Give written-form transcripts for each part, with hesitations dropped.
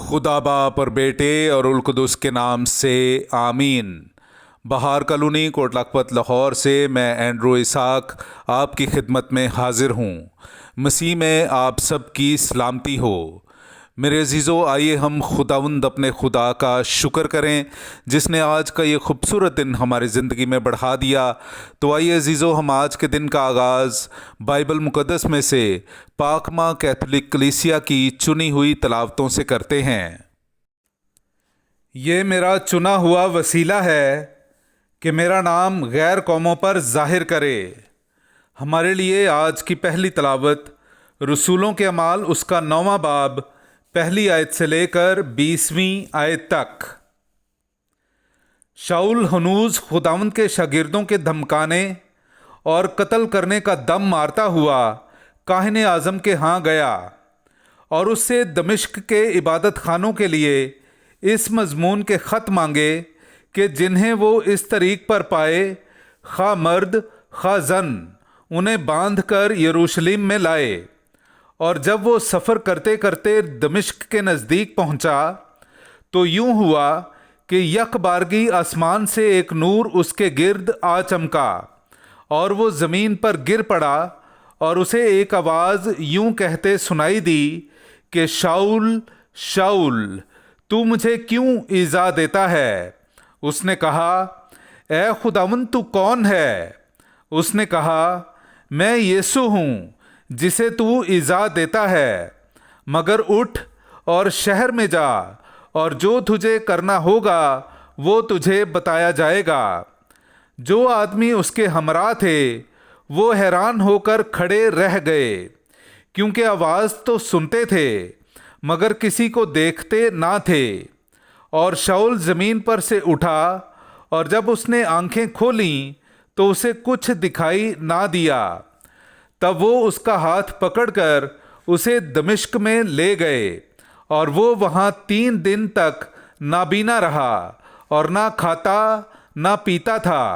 खुदा बाप और बेटे और उल कुदुस के नाम से आमीन। बहार कॉलोनी कोट लखपत लाहौर से मैं एंड्रू इसाक आपकी खिदमत में हाजिर हूँ। मसीह में आप सब की सलामती हो। मेरे अजीज़ों, आइए हम खुदावंद अपने खुदा का शुक्र करें जिसने आज का ये खूबसूरत दिन हमारी ज़िंदगी में बढ़ा दिया। तो आइए अजीज़ों, हम आज के दिन का आगाज़ बाइबल मुक़द्दस में से पाकमा कैथोलिक कलीसिया की चुनी हुई तलावतों से करते हैं। ये मेरा चुना हुआ वसीला है कि मेरा नाम गैर कौमों पर ज़ाहिर करे। हमारे लिए आज की पहली तलावत रसूलों के अमाल उसका 9वां बाब पहली आयत से लेकर 20वीं आयत तक। शाऊल हनूज खुदावंद के शागिर्दों के धमकाने और कत्ल करने का दम मारता हुआ काहिन आज़म के यहाँ गया और उससे दमिश्क के इबादत खानों के लिए इस मजमून के ख़त मांगे कि जिन्हें वो इस तरीक़ पर पाए, खा मर्द खा जन, उन्हें बांध कर यरूशलेम में लाए। और जब वो सफ़र करते करते दमिश्क के नज़दीक पहुंचा तो यूं हुआ कि यकबारगी आसमान से एक नूर उसके गिर्द आ चमका और वो ज़मीन पर गिर पड़ा और उसे एक आवाज़ यूं कहते सुनाई दी कि शाऊल शाऊल, तू मुझे क्यों ईज़ा देता है। उसने कहा, ए खुदावंद, तू कौन है। उसने कहा, मैं यीशु हूँ जिसे तू ईज़ा देता है। मगर उठ और शहर में जा और जो तुझे करना होगा वो तुझे बताया जाएगा। जो आदमी उसके हमराह थे वो हैरान होकर खड़े रह गए, क्योंकि आवाज़ तो सुनते थे मगर किसी को देखते ना थे। और शाऊल ज़मीन पर से उठा और जब उसने आंखें खोलीं तो उसे कुछ दिखाई ना दिया। तब वो उसका हाथ पकड़कर उसे दमिश्क में ले गए और वो वहाँ 3 दिन तक नाबीना रहा और ना खाता ना पीता था।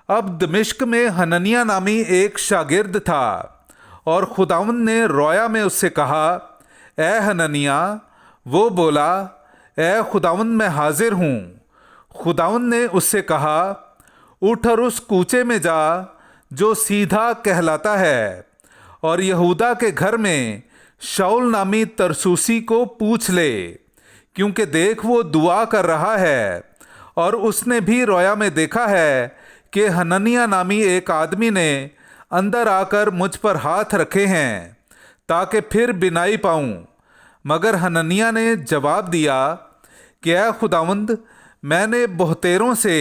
अब दमिश्क में हननिया नामी एक शागिर्द था और खुदावंद ने रोया में उससे कहा, ए हननिया। वो बोला, ए खुदावंद, मैं हाजिर हूँ। खुदावंद ने उससे कहा, उठ और उस कूचे में जा जो सीधा कहलाता है और यहूदा के घर में शाऊल नामी तरसूसी को पूछ ले, क्योंकि देख वो दुआ कर रहा है। और उसने भी रोया में देखा है कि हननिया नामी एक आदमी ने अंदर आकर मुझ पर हाथ रखे हैं ताकि फिर बिनाई पाऊं। मगर हननिया ने जवाब दिया कि ऐ खुदावंद, मैंने बहुतेरों से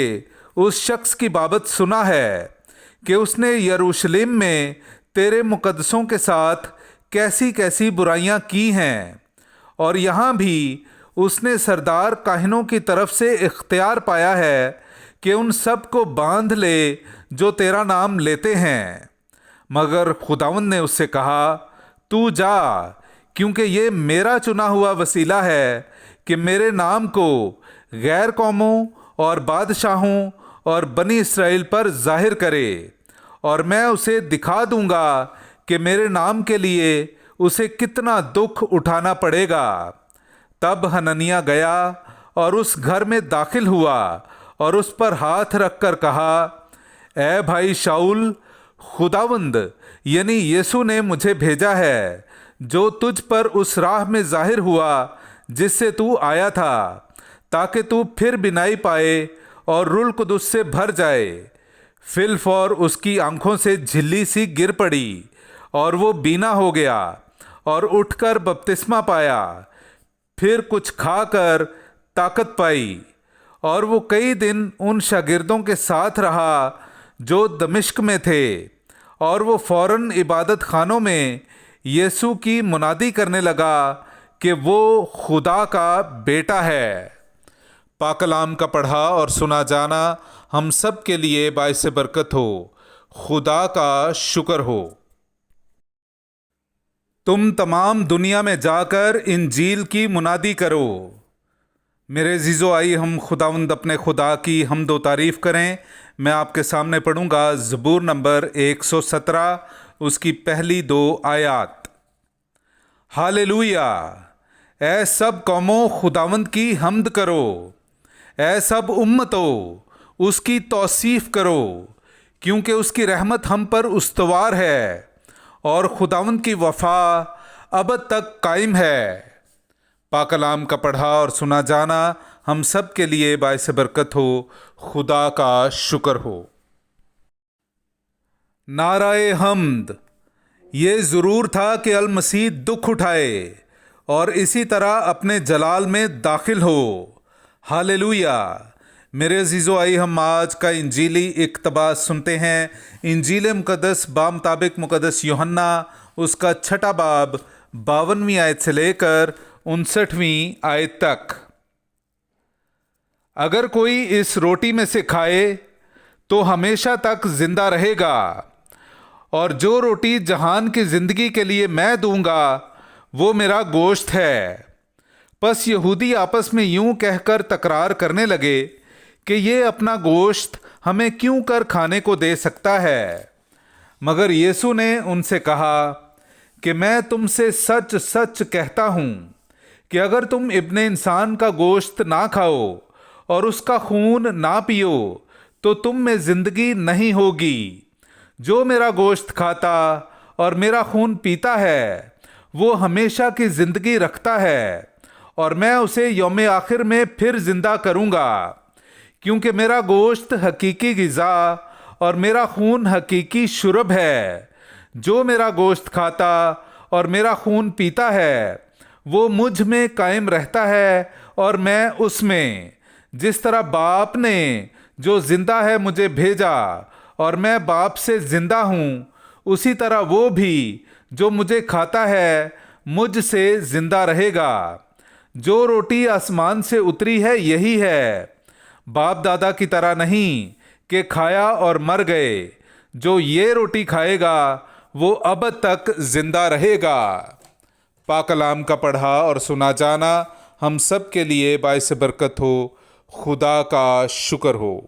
उस शख्स की बाबत सुना है कि उसने यरूशलेम में तेरे मुकद्दसों के साथ कैसी कैसी बुराइयां की हैं, और यहाँ भी उसने सरदार काहिनों की तरफ से इख्तियार पाया है कि उन सब को बांध ले जो तेरा नाम लेते हैं। मगर खुदावंद ने उससे कहा, तू जा, क्योंकि ये मेरा चुना हुआ वसीला है कि मेरे नाम को गैर कौमों और बादशाहों और बनी इस्राएल पर जाहिर करे, और मैं उसे दिखा दूंगा कि मेरे नाम के लिए उसे कितना दुख उठाना पड़ेगा। तब हननिया गया और उस घर में दाखिल हुआ और उस पर हाथ रखकर कहा, ए भाई शाऊल, खुदावंद यानी यीशु ने मुझे भेजा है, जो तुझ पर उस राह में जाहिर हुआ जिससे तू आया था, ताकि तू फिर बिनाई पाए और रूह कुदुस से भर जाए। फिलफौर उसकी आंखों से झिल्ली सी गिर पड़ी और वो बीना हो गया और उठकर बपतिस्मा पाया। फिर कुछ खाकर ताकत पाई और वो कई दिन उन शागिर्दों के साथ रहा जो दमिश्क में थे। और वो फौरन इबादत खानों में यीशु की मुनादी करने लगा कि वो खुदा का बेटा है। पाकलाम का पढ़ा और सुना जाना हम सब के लिए बाइस बरकत हो। खुदा का शुक्र हो। तुम तमाम दुनिया में जाकर इंजील की मुनादी करो। मेरे अजीज़ों, आइए हम खुदावंद अपने खुदा की हम्द व तारीफ़ करें। मैं आपके सामने पढ़ूंगा ज़बूर नंबर 117, उसकी पहली 2 आयात। हालेलुया। اے سب قوموں خداوند کی حمد کرو، اے سب امتوں اس کی توصیف کرو، کیونکہ اس کی رحمت ہم پر استوار ہے اور خداوند کی وفا ابد تک قائم ہے۔ پاک کلام کا پڑھا اور سنا جانا ہم سب کے لیے باعث برکت ہو۔ خدا کا شکر ہو۔ نعرہ حمد۔ یہ ضرور تھا کہ المسیح دکھ اٹھائے اور اسی طرح اپنے جلال میں داخل ہو۔ ہاللویا۔ میرے عزیزو، آئیے ہم آج کا انجیلی اقتباس سنتے ہیں۔ انجیل مقدس بامطابق مقدس یوحنا، اس کا 6 باب 52ویں آیت سے لے کر 59ویں آیت تک۔ اگر کوئی اس روٹی میں سے کھائے تو ہمیشہ تک زندہ رہے گا، اور جو روٹی جہان کی زندگی کے لیے میں دوں گا وہ میرا گوشت ہے۔ پس یہودی آپس میں یوں کہہ کر تکرار کرنے لگے کہ یہ اپنا گوشت ہمیں کیوں کر کھانے کو دے سکتا ہے؟ مگر یسوع نے ان سے کہا کہ میں تم سے سچ سچ کہتا ہوں کہ اگر تم ابن انسان کا گوشت نہ کھاؤ اور اس کا خون نہ پیو تو تم میں زندگی نہیں ہوگی۔ جو میرا گوشت کھاتا اور میرا خون پیتا ہے وہ ہمیشہ کی زندگی رکھتا ہے، اور میں اسے یوم آخر میں پھر زندہ کروں گا، کیونکہ میرا گوشت حقیقی غذا اور میرا خون حقیقی شرب ہے۔ جو میرا گوشت کھاتا اور میرا خون پیتا ہے وہ مجھ میں قائم رہتا ہے اور میں اس میں، جس طرح باپ نے جو زندہ ہے مجھے بھیجا اور میں باپ سے زندہ ہوں، اسی طرح وہ بھی جو مجھے کھاتا ہے مجھ سے زندہ رہے گا۔ جو روٹی آسمان سے اتری ہے یہی ہے، باپ دادا کی طرح نہیں کہ کھایا اور مر گئے۔ جو یہ روٹی کھائے گا وہ ابد تک زندہ رہے گا۔ پاک کلام کا پڑھا اور سنا جانا ہم سب کے لیے باعث برکت ہو۔ خدا کا شکر ہو۔